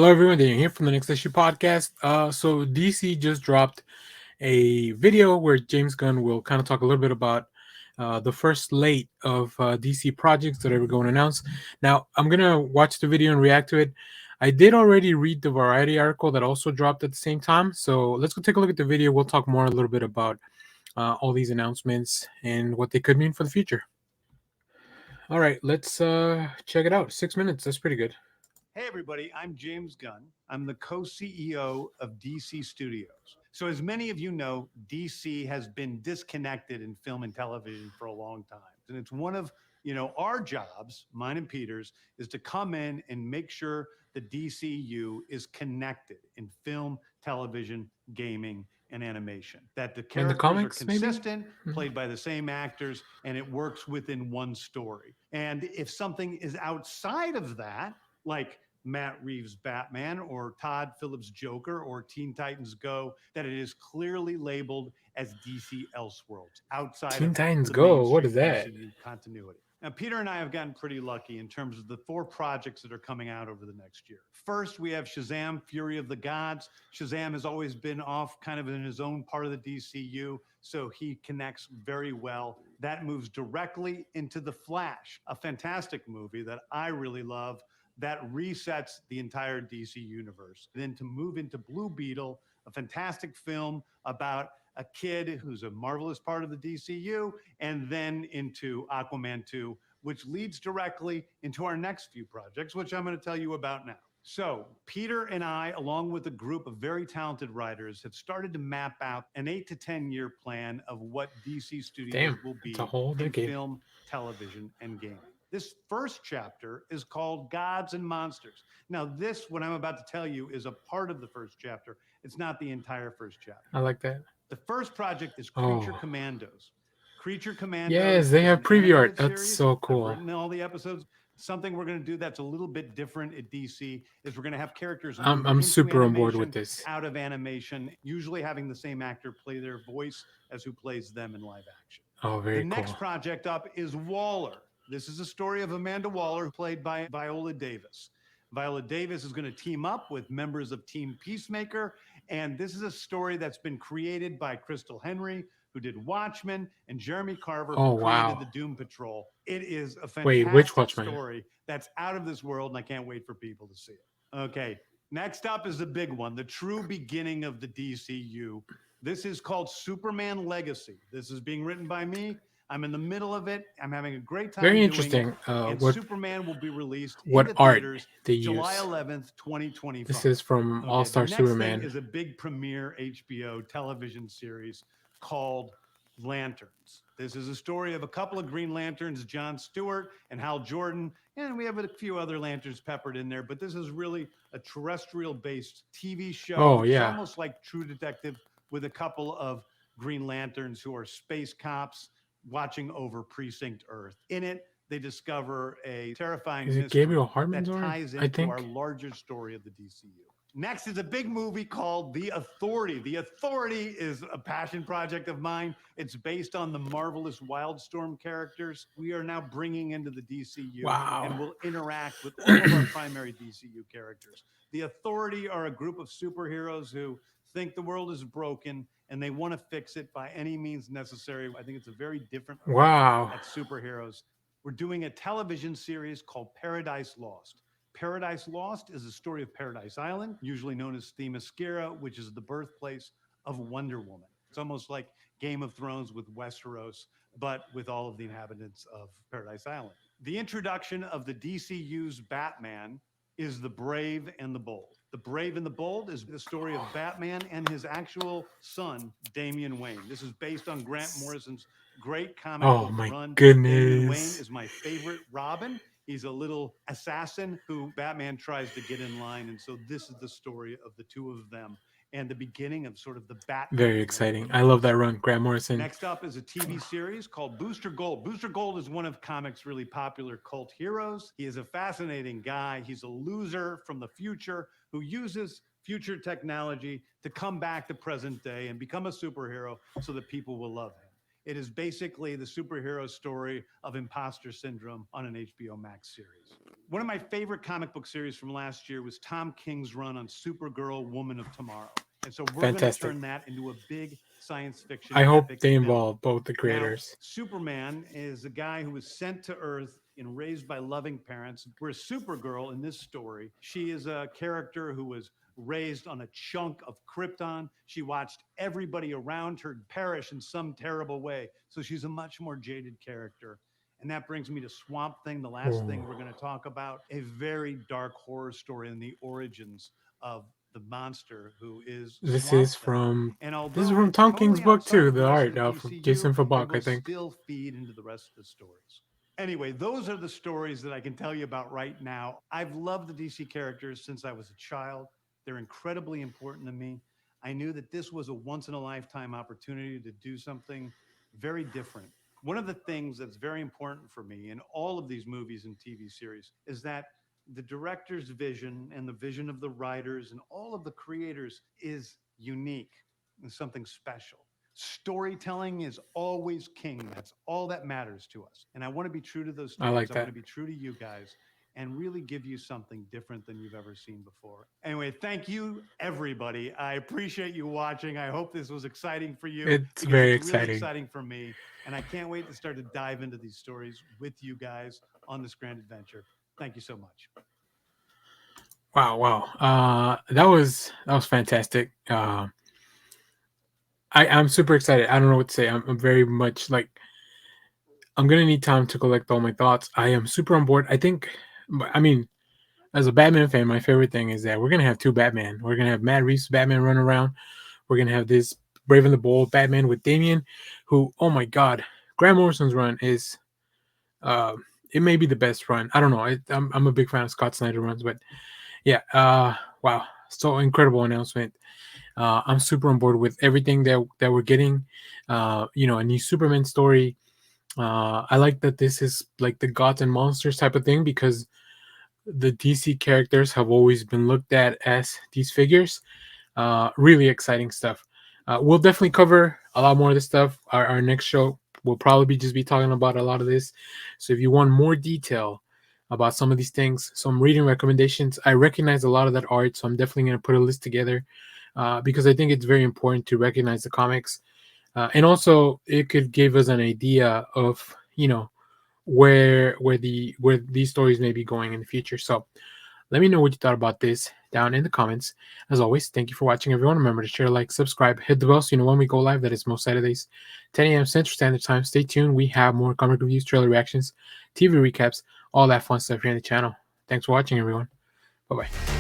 Hello, everyone. Daniel here from the Next Issue podcast. So DC just dropped a video where James Gunn will kind of talk a little bit about the first slate of DC projects that are going to announce. Now, I'm gonna watch the video and react to it. I did already read the Variety article that also dropped at the same time. So let's go take a look at the video. We'll talk more a little bit about all these announcements and what they could mean for the future. All right, let's check it out. 6 minutes. That's pretty good. Hey, everybody, I'm James Gunn. I'm the co CEO of DC Studios. So, as many of you know, DC has been disconnected in film and television for a long time. And it's one of our jobs, mine and Peter's, is to come in and make sure the DCU is connected in film, television, gaming, and animation. That the And the characters comics, are maybe? consistent, played by the same actors, and it works within one story. And if something is outside of that, like Matt Reeves' Batman or Todd Phillips' Joker or Teen Titans Go, that it is clearly labeled as DC Elseworlds outside Teen of Titans the Go. What mainstream is that? DCU continuity. Now, Peter and I have gotten pretty lucky in terms of the 4 projects that are coming out over the next year. First, we have Shazam, Fury of the Gods. Shazam has always been off kind of in his own part of the DCU, so he connects very well. That moves directly into The Flash, a fantastic movie that I really love that resets the entire DC universe. Then to move into Blue Beetle, a fantastic film about a kid who's a marvelous part of the DCU, and then into Aquaman 2, which leads directly into our next few projects, which I'm going to tell you about now. So, Peter and I, along with a group of very talented writers, have started to map out an 8 to 10 year plan of what DC Studios will be It's a whole in decade. film, television, and gaming. This first chapter is called Gods and Monsters. Now, what I'm about to tell you, is a part of the first chapter. It's not the entire first chapter. I like that. The first project is Oh. Creature Commandos. Creature Commandos. Yes, they is have an preview art. animated That's series. so I've cool. written all the episodes. Something we're going to do that's a little bit different at DC is we're going to have characters I'm into super on board animation, with this. out of animation, usually having the same actor play their voice as who plays them in live action. Oh, very The cool. next project up is Waller. This is a story of Amanda Waller, played by Viola Davis. Viola Davis is going to team up with members of Team Peacemaker, and this is a story that's been created by Crystal Henry, who did Watchmen, and Jeremy Carver, Oh, who created wow. the Doom Patrol. It is a Wait, fantastic which Watchmen? story that's out of this world, and I can't wait for people to see it. Okay, next up is the big one, the true beginning of the DCU. This is called Superman Legacy. This is being written by me. I'm in the middle of it. I'm having a great time Very doing interesting. it. And What Superman will be released what into art theaters they July use? 11th, 2025. This is from All Okay, Star the next Superman. thing is a big premiere HBO television series called Lanterns. This is a story of a couple of Green Lanterns, John Stewart and Hal Jordan, and we have a few other lanterns peppered in there, but this is really a terrestrial-based TV show. Oh, It's yeah. almost like True Detective with a couple of Green Lanterns who are space cops watching over Precinct Earth. In it, they discover a terrifying Is it mystery Gabriel that Hartman's art? ties I into think. our larger story of the DCU. Next is a big movie called The Authority. The Authority is a passion project of mine. It's based on the marvelous Wildstorm characters we are now bringing into the DCU. Wow. And will interact with all of our primary DCU characters. The Authority are a group of superheroes who think the world is broken and they want to fix it by any means necessary. I think it's a very different look Wow. at superheroes. We're doing a television series called Paradise Lost. Paradise Lost is a story of Paradise Island, usually known as Themyscira, which is the birthplace of Wonder Woman. It's almost like Game of Thrones with Westeros, but with all of the inhabitants of Paradise Island. The introduction of the DCU's Batman is The Brave and the Bold. The Brave and the Bold is the story of Batman and his actual son, Damian Wayne. This is based on Grant Morrison's great comic book run. Damian Wayne is my favorite Robin. He's a little assassin who Batman tries to get in line. And so this is the story of the two of them and the beginning of sort of the Batman. Very exciting. I love that run, Grant Morrison. Next up is a TV series called Booster Gold. Booster Gold is one of comics' really popular cult heroes. He is a fascinating guy. He's a loser from the future who uses future technology to come back to present day and become a superhero so that people will love him. It is basically the superhero story of imposter syndrome on an HBO Max series. One of my favorite comic book series from last year was Tom King's run on Supergirl, Woman of Tomorrow. And so we're going to Fantastic. turn that into a big science fiction I hope epic they film. involve both the Now, creators. Superman is a guy who was sent to Earth and raised by loving parents. Whereas Supergirl in this story, she is a character who was raised on a chunk of Krypton. She watched everybody around her perish in some terrible way. So she's a much more jaded character. And that brings me to Swamp Thing, the last thing we're going to talk about, a very dark horror story in the origins of the monster who is This Swamp is Thing. from And this is although from it's Tom King's totally book outside too. of the The rest art of the from DCU, Jason it Fabok, I will think. still feed into the rest of the stories. Anyway, those are the stories that I can tell you about right now. I've loved the DC characters since I was a child. They're incredibly important to me. I knew that this was a once in a lifetime opportunity to do something very different. One of the things that's very important for me in all of these movies and TV series is that the director's vision and the vision of the writers and all of the creators is unique and something special. Storytelling is always king. That's all that matters to us. And I want to be true to those I like stories. I want that. to be true to you guys and really give you something different than you've ever seen before. Anyway, thank you, everybody. I appreciate you watching. I hope this was exciting for you It's because very it's really exciting. exciting for me. And I can't wait to start to dive into these stories with you guys on this grand adventure. Thank you so much. Wow, wow. That was fantastic. I'm super excited. I don't know what to say. I'm very much like I'm gonna need time to collect all my thoughts. I am super on board. I think, I mean, as a Batman fan, my favorite thing is that we're gonna have two Batman. We're gonna have Matt Reeves Batman run around. We're gonna have this Brave and the Bold Batman with Damian, who, oh my God, Grant Morrison's run is, uh, it may be the best run. I don't know. I'm a big fan of Scott Snyder runs, but yeah, wow, so incredible announcement. I'm super on board with everything that we're getting. A new Superman story. I like that this is like the gods and monsters type of thing because the DC characters have always been looked at as these figures. Really exciting stuff. We'll definitely cover a lot more of this stuff. Our next show will probably just be talking about a lot of this. So if you want more detail about some of these things, some reading recommendations, I recognize a lot of that art, so I'm definitely going to put a list together because I think it's very important to recognize the comics, and also it could give us an idea of where these stories may be going in the future. So let me know what you thought about this down in the comments. As always, thank you for watching, everyone. Remember to share, like, subscribe, hit the bell so you know when we go live. That is most Saturdays, 10 a.m. Central Standard Time. Stay tuned. We have more comic reviews, trailer reactions, TV recaps, all that fun stuff here on the channel. Thanks for watching, everyone. Bye bye.